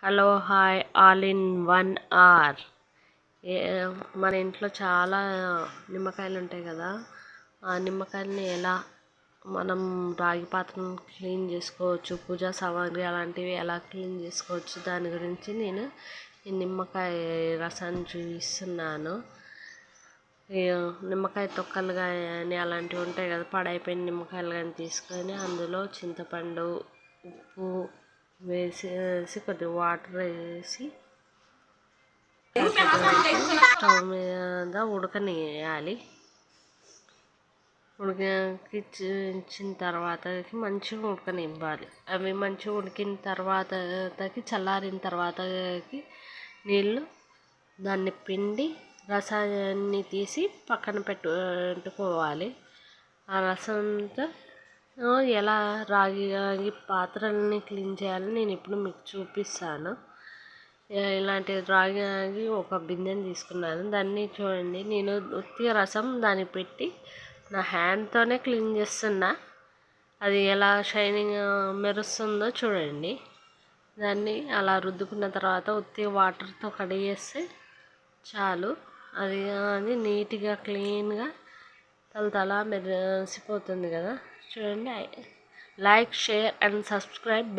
Hello hi all in 1 hour. మన ఇంట్లో చాలా నిమ్మకాయలు ఉంటాయి కదా, ఆ నిమ్మకాయలని ఎలా మనం రాగి పాత్రను క్లీన్ చేసుకోవచ్చు, పూజా సామాగ్రి అలాంటివి ఎలా క్లీన్ చేసుకోవచ్చు దాని గురించి నేను ఈ నిమ్మకాయ రసాన్ని చూపిస్తున్నాను. నిమ్మకాయ తొక్కలు కానీ అలాంటివి ఉంటాయి కదా, పాడైపోయిన నిమ్మకాయలు కానీ తీసుకొని అందులో చింతపండు, ఉప్పు వేసి కొద్దిగా వాటర్ వేసి స్టవ్ మీద ఉడకనియాలి. ఉడికించిన తర్వాతకి మంచిగా ఉడకనివ్వాలి. అవి మంచిగా ఉడికిన తర్వాతకి చల్లారిన తర్వాతకి నీళ్ళు దాన్ని పిండి రసాన్ని తీసి పక్కన పెట్టుకోవాలి. ఆ రసంతో ఎలా రాగి పాత్రలని క్లీన్ చేయాలని నేను ఇప్పుడు మీకు చూపిస్తాను. ఇలాంటి రాగి ఒక బిందెని తీసుకున్నాను. దాన్ని చూడండి, నేను ఉత్తిగా రసం దాన్ని పెట్టి నా హ్యాండ్తోనే క్లీన్ చేస్తున్నా. అది ఎలా షైనింగ్ మెరుస్తుందో చూడండి. దాన్ని అలా రుద్దుకున్న తర్వాత ఉత్తిగా వాటర్తో కడిగేస్తే చాలు. అది నీట్గా క్లీన్గా తల మెరిసిపోతుంది కదా. చూడండి. Like, share and subscribe.